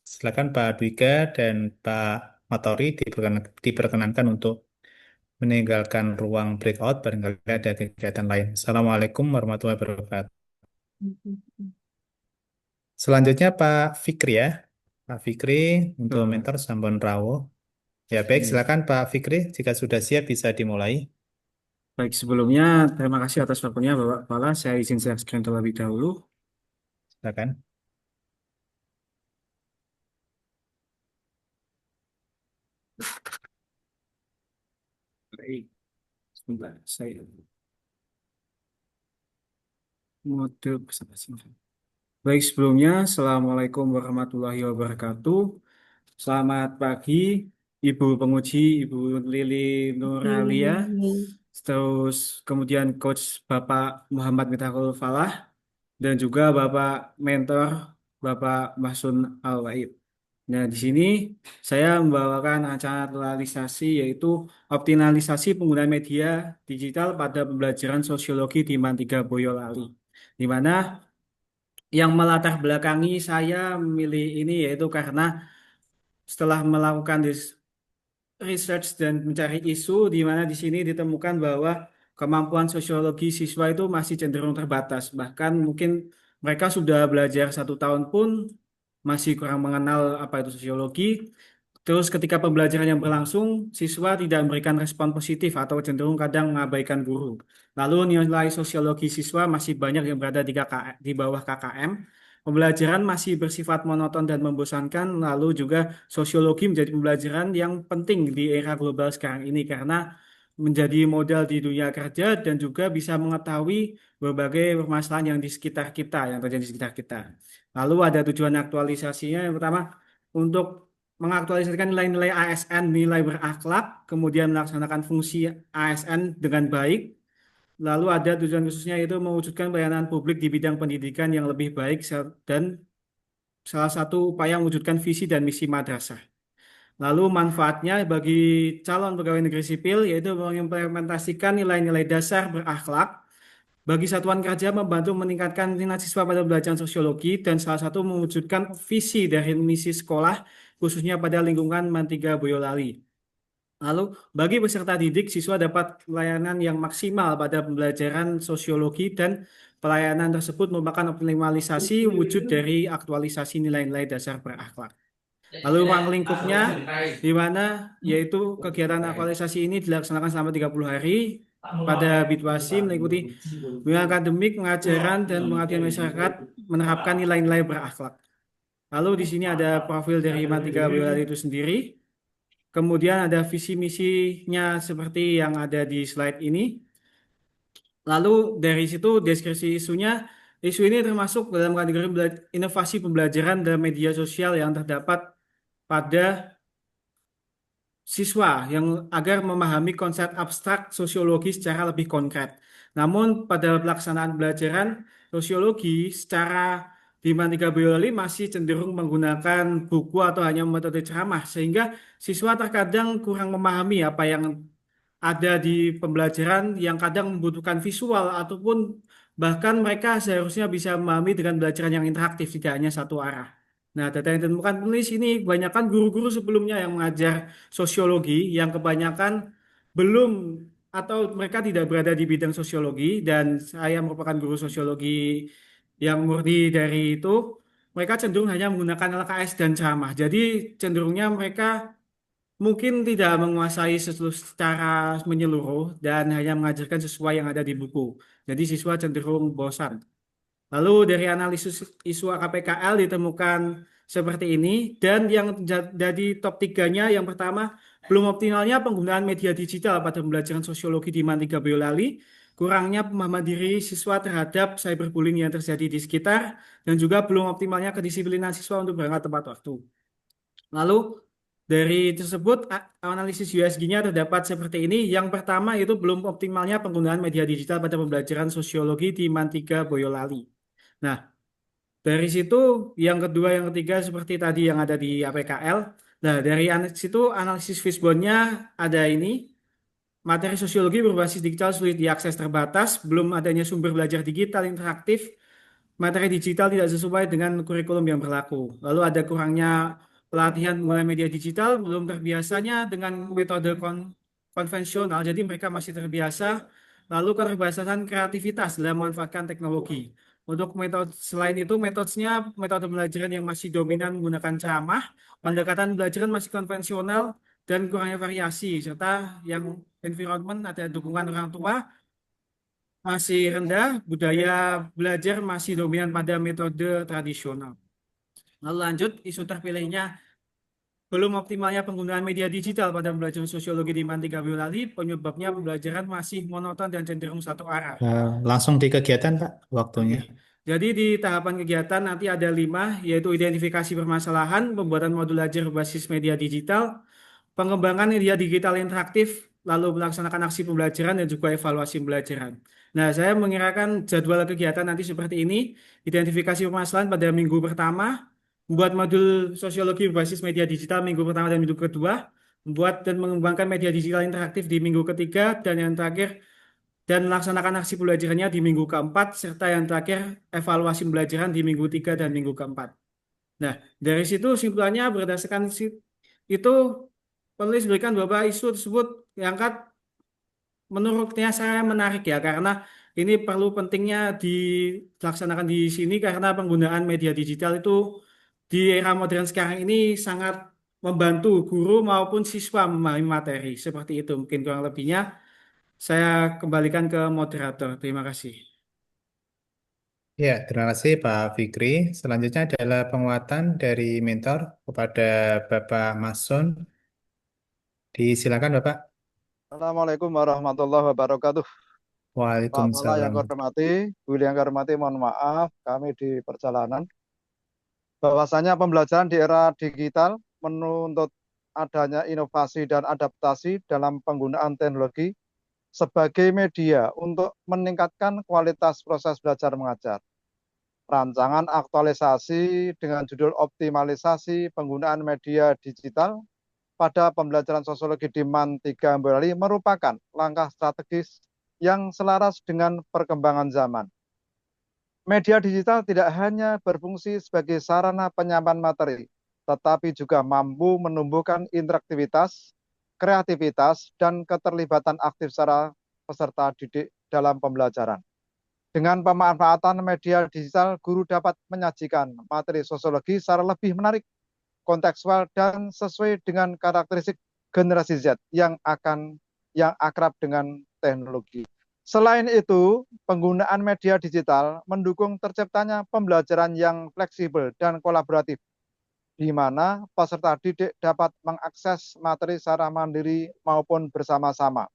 silakan Pak Dwiqa dan Pak Matori diperkenankan untuk meninggalkan ruang breakout, barangkali ada kegiatan lain. Assalamualaikum warahmatullahi wabarakatuh. Selanjutnya Pak Fikri ya. Pak Fikri untuk Eh, mentor Sampun Rawo. Ya baik, ya. silakan Pak Fikri. Jika sudah siap bisa dimulai. Baik, sebelumnya terima kasih atas waktunya Bapak Kepala. Saya izin share screen terlebih dahulu. Silakan. Baik, sebentar. Saya mode presentasi. Baik, sebelumnya Assalamualaikum warahmatullahi wabarakatuh. Selamat pagi, Ibu Penguji, Ibu Lili Nuralia, terus kemudian Coach Bapak Muhammad Miftahul Falah, dan juga Bapak Mentor Bapak Mahsun Al-Waib. Nah, di sini saya membawakan acara realisasi yaitu optimalisasi penggunaan media digital pada pembelajaran sosiologi di Mantiga Boyolali. Di mana yang melatar belakangi saya memilih ini yaitu karena setelah melakukan research dan mencari isu di mana di sini ditemukan bahwa kemampuan sosiologi siswa itu masih cenderung terbatas. Bahkan mungkin mereka sudah belajar 1 tahun pun masih kurang mengenal apa itu sosiologi. Terus ketika pembelajaran yang berlangsung, siswa tidak memberikan respon positif atau cenderung kadang mengabaikan guru. Lalu nilai sosiologi siswa masih banyak yang berada di di bawah KKM. Pembelajaran masih bersifat monoton dan membosankan, lalu juga sosiologi menjadi pembelajaran yang penting di era global sekarang ini karena menjadi modal di dunia kerja dan juga bisa mengetahui berbagai permasalahan yang di sekitar kita, yang terjadi di sekitar kita. Lalu ada tujuan aktualisasinya yang pertama untuk mengaktualisasikan nilai-nilai ASN, nilai berakhlak, kemudian melaksanakan fungsi ASN dengan baik. Lalu ada tujuan khususnya yaitu mewujudkan pelayanan publik di bidang pendidikan yang lebih baik dan salah satu upaya mewujudkan visi dan misi madrasah. Lalu manfaatnya bagi calon pegawai negeri sipil yaitu mengimplementasikan nilai-nilai dasar berakhlak bagi satuan kerja membantu meningkatkan minat siswa pada belajar sosiologi dan salah satu mewujudkan visi dari misi sekolah khususnya pada lingkungan Mantiga Boyolali. Lalu, bagi peserta didik, siswa dapat pelayanan yang maksimal pada pembelajaran sosiologi dan pelayanan tersebut merupakan optimalisasi wujud dari aktualisasi nilai-nilai dasar berakhlak. Lalu ruang lingkupnya di mana yaitu kegiatan aktualisasi ini dilaksanakan selama 30 hari pada Bitwasi meliputi bidang akademik, pengajaran, dan pengabdian masyarakat menerapkan nilai-nilai berakhlak. Lalu di sini ada profil dari Matika Boyolali itu sendiri. Kemudian ada visi misinya seperti yang ada di slide ini. Lalu dari situ deskripsi isunya, isu ini termasuk dalam kategori inovasi pembelajaran dan media sosial yang terdapat pada siswa yang agar memahami konsep abstrak sosiologi secara lebih konkret. Namun pada pelaksanaan pembelajaran sosiologi secara di Mantiga Boyolali masih cenderung menggunakan buku atau hanya metode ceramah sehingga siswa terkadang kurang memahami apa yang ada di pembelajaran yang kadang membutuhkan visual ataupun bahkan mereka seharusnya bisa memahami dengan belajaran yang interaktif tidak hanya satu arah. Nah, data yang ditemukan penulis ini kebanyakan guru-guru sebelumnya yang mengajar sosiologi yang kebanyakan belum atau mereka tidak berada di bidang sosiologi dan saya merupakan guru sosiologi yang murni dari itu, mereka cenderung hanya menggunakan LKS dan ceramah. Jadi cenderungnya mereka mungkin tidak menguasai secara menyeluruh dan hanya mengajarkan sesuai yang ada di buku. Jadi siswa cenderung bosan. Lalu dari analisis isu KPKL ditemukan seperti ini dan yang jadi top tiganya yang pertama belum optimalnya penggunaan media digital pada pembelajaran sosiologi di Mantiga Boyolali, kurangnya pemahaman diri siswa terhadap cyberbullying yang terjadi di sekitar dan juga belum optimalnya kedisiplinan siswa untuk berangkat tepat waktu. Lalu dari tersebut analisis USG-nya terdapat seperti ini. Yang pertama itu belum optimalnya penggunaan media digital pada pembelajaran sosiologi di Mantiga Boyolali. Nah, dari situ yang kedua, yang ketiga seperti tadi yang ada di APKL. Nah, dari situ analisis Fishbone-nya ada ini. Materi sosiologi berbasis digital sulit diakses terbatas, belum adanya sumber belajar digital interaktif, materi digital tidak sesuai dengan kurikulum yang berlaku. Lalu ada kurangnya pelatihan mulai media digital, belum terbiasanya dengan metode konvensional, jadi mereka masih terbiasa. Lalu keterbatasan kreativitas dalam memanfaatkan teknologi. Untuk metode selain itu, metode pembelajaran yang masih dominan menggunakan ceramah, pendekatan pembelajaran masih konvensional dan kurangnya variasi, serta yang environment ada dukungan orang tua masih rendah, budaya belajar masih dominan pada metode tradisional. Lalu lanjut, isu terpilihnya belum optimalnya penggunaan media digital pada pembelajaran sosiologi di Mantiga Boyolali, penyebabnya pembelajaran masih monoton dan cenderung satu arah. Langsung di kegiatan, Pak, Oke, waktunya. jadi di tahapan kegiatan nanti ada 5, yaitu identifikasi permasalahan, pembuatan modul belajar berbasis media digital, pengembangan media digital interaktif, lalu melaksanakan aksi pembelajaran dan juga evaluasi pembelajaran. Nah, saya mengirakan jadwal kegiatan nanti seperti ini, identifikasi permasalahan pada minggu pertama, membuat modul sosiologi berbasis media digital minggu pertama dan minggu kedua, membuat dan mengembangkan media digital interaktif di minggu ketiga, dan yang terakhir, dan melaksanakan aksi pembelajarannya di minggu keempat, serta yang terakhir, evaluasi pembelajaran di minggu tiga dan minggu keempat. Nah, dari situ simpulannya berdasarkan itu penulis berikan beberapa isu tersebut diangkat menurutnya saya menarik ya karena ini perlu pentingnya dilaksanakan di sini karena penggunaan media digital itu di era modern sekarang ini sangat membantu guru maupun siswa memahami materi. Seperti itu mungkin kurang lebihnya. Saya kembalikan ke moderator. Terima kasih. Ya, terima kasih Pak Fikri. Selanjutnya adalah penguatan dari mentor kepada Bapak Mason. Disilakan Bapak. Assalamualaikum warahmatullahi wabarakatuh. Pak Fala yang Waalaikumsalam. kau hormati, Bu yang kau hormati, mohon maaf kami di perjalanan. Bahwasanya pembelajaran di era digital menuntut adanya inovasi dan adaptasi dalam penggunaan teknologi sebagai media untuk meningkatkan kualitas proses belajar mengajar. Rancangan aktualisasi dengan judul optimalisasi penggunaan media digital pada pembelajaran sosiologi di MAN 3 Boyolali merupakan langkah strategis yang selaras dengan perkembangan zaman. Media digital tidak hanya berfungsi sebagai sarana penyampaian materi, tetapi juga mampu menumbuhkan interaktivitas, kreativitas, dan keterlibatan aktif secara peserta didik dalam pembelajaran. Dengan pemanfaatan media digital, guru dapat menyajikan materi sosiologi secara lebih menarik, kontekstual, dan sesuai dengan karakteristik generasi Z yang akrab dengan teknologi. Selain itu, penggunaan media digital mendukung terciptanya pembelajaran yang fleksibel dan kolaboratif, di mana peserta didik dapat mengakses materi secara mandiri maupun bersama-sama,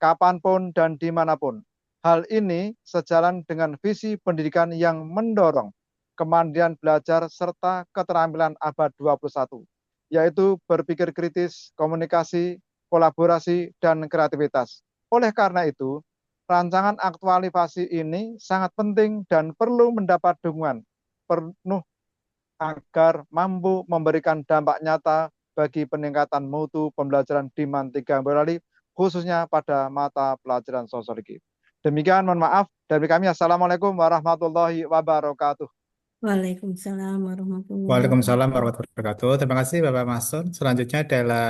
kapanpun dan dimanapun. Hal ini sejalan dengan visi pendidikan yang mendorong kemandirian belajar serta keterampilan abad 21, yaitu berpikir kritis, komunikasi, kolaborasi, dan kreativitas. Oleh karena itu, rancangan aktualisasi ini sangat penting dan perlu mendapat dukungan penuh agar mampu memberikan dampak nyata bagi peningkatan mutu pembelajaran di Mantiga Boyolali, khususnya pada mata pelajaran sosiologi. Demikian, mohon maaf dari kami. Assalamualaikum warahmatullahi wabarakatuh. Waalaikumsalam warahmatullahi Waalaikumsalam wabarakatuh. warahmatullahi wabarakatuh. Terima kasih Bapak Mason. Selanjutnya adalah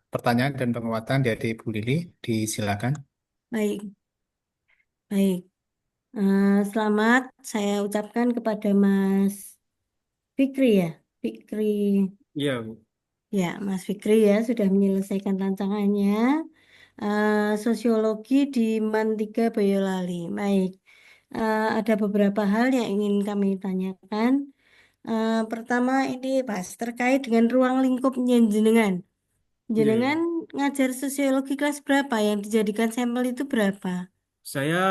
pertanyaan dan penguatan dari Bu Lili. Disilakan. Baik, baik. Selamat saya ucapkan kepada Mas Fikri ya. Fikri, Iya, Bu. ya Mas Fikri ya sudah menyelesaikan rancangannya. Sosiologi di MAN 3 Boyolali. Baik, ada beberapa hal yang ingin kami tanyakan. Pertama ini Mas, terkait dengan ruang lingkup jenengan. Iya, Jenengan iya. ngajar sosiologi kelas berapa? Yang dijadikan sampel itu berapa? Saya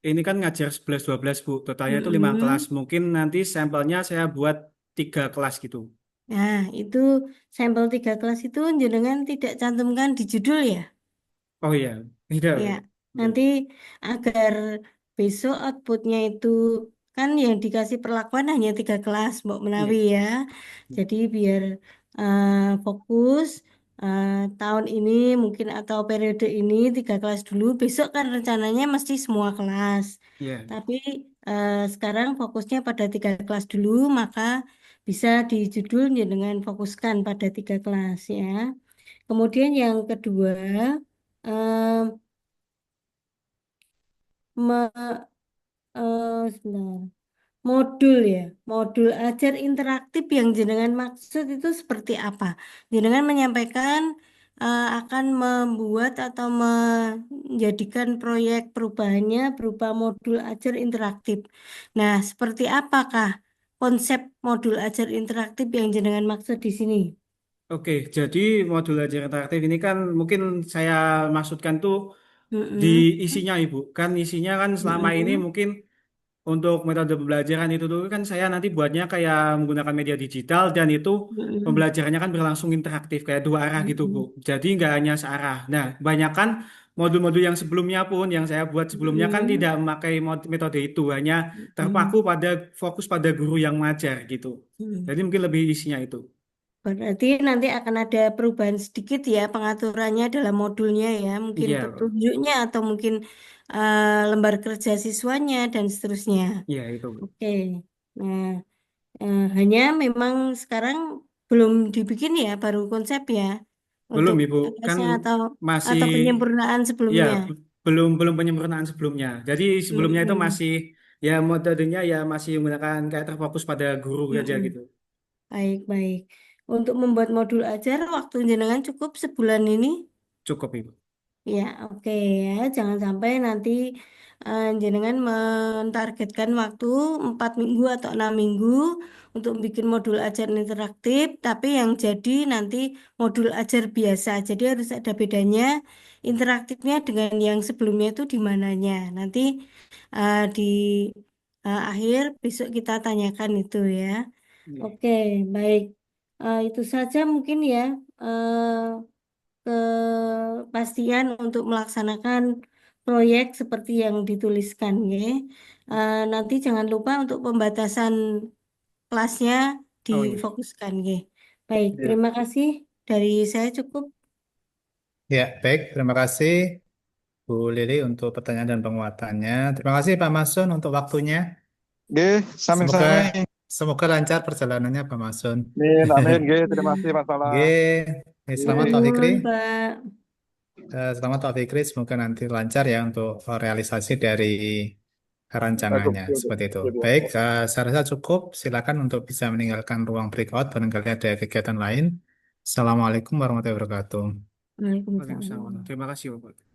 ini kan ngajar 11-12 Bu. Totalnya itu 5 kelas. Mm-mm. Mungkin nanti sampelnya saya buat 3 kelas gitu. Nah, itu sampel 3 kelas itu jenengan tidak cantumkan di judul ya? Oh iya, tidak Ya, Bu. Oke. nanti agar besok outputnya itu kan yang dikasih perlakuan hanya 3 kelas, Mbok Iya. Menawi ya. Jadi biar eh, fokus eh, tahun ini mungkin atau periode ini 3 kelas dulu. Besok kan rencananya mesti semua kelas. Iya. Tapi Sekarang fokusnya pada 3 kelas dulu, maka bisa di judul dengan fokuskan pada 3 kelas ya. Kemudian yang kedua, eh, me- sebentar. Modul ya, modul ajar interaktif yang jenengan maksud itu seperti apa? Jenengan menyampaikan akan membuat atau menjadikan proyek perubahannya berupa modul ajar interaktif. Nah, seperti apakah konsep modul ajar interaktif yang jenengan maksud di sini? Oke, jadi modul ajar interaktif ini kan mungkin saya maksudkan tuh di Mm-mm, isinya Ibu. Kan isinya kan selama ini mm-mm, mungkin untuk metode pembelajaran itu dulu kan saya nanti buatnya kayak menggunakan media digital dan itu mm-mm, pembelajarannya kan berlangsung interaktif kayak 2 arah gitu Bu. mm-mm, Jadi nggak hanya searah. Nah, banyak kan modul-modul yang sebelumnya pun yang saya buat sebelumnya kan mm-mm, tidak memakai metode itu, hanya terpaku mm-mm, pada fokus pada guru yang mengajar gitu. mm-mm. Jadi mungkin lebih isinya itu. Berarti nanti akan ada perubahan sedikit ya pengaturannya dalam modulnya ya, mungkin Iya, Bu. petunjuknya atau mungkin lembar kerja siswanya dan seterusnya. Iya itu Bu. Oke, nah hanya memang sekarang belum dibikin ya, baru konsep ya Belum untuk Ibu, kan kelasnya masih atau penyempurnaan ya sebelumnya. belum belum penyempurnaan sebelumnya. Jadi sebelumnya itu Mm-mm, masih ya metodenya ya masih menggunakan kayak terfokus pada guru saja mm-mm. gitu. Baik, baik. Untuk membuat modul ajar, waktu jenengan cukup sebulan ini? Cukup Ibu. Ya, oke ya. Jangan sampai nanti jenengan mentargetkan waktu 4 minggu atau 6 minggu untuk bikin modul ajar interaktif, tapi yang jadi nanti modul ajar biasa. Jadi harus ada bedanya interaktifnya dengan yang sebelumnya itu di mananya. Nanti di akhir besok kita tanyakan itu ya. Iya. Oke, baik. Itu saja mungkin ya. Kepastian untuk melaksanakan proyek seperti yang dituliskan ya. Nanti jangan lupa untuk pembatasan kelasnya Oh iya. difokuskan ya. Baik, Iya. terima kasih dari saya cukup. Ya, baik. Terima kasih Bu Lili untuk pertanyaan dan penguatannya. Terima kasih Pak Masun untuk waktunya. Nggih, Semoga sami-sami. semoga lancar perjalanannya Pak Masun. Amin, amin. Nggih, terima kasih Mas Oke, Salah. Selamat Nggih. Pak Fikri. Nuhun, Pak. Selamat Pak Fikri. Semoga nanti lancar ya untuk realisasi dari Bagus, rancangannya. bagus. Seperti itu. Nggih, Bu. Baik, saya rasa cukup. Silakan untuk bisa meninggalkan ruang breakout. Barangkali ada kegiatan lain. Assalamualaikum warahmatullahi wabarakatuh. Waalaikumsalam. Waalaikumsalam. Terima kasih Bapak.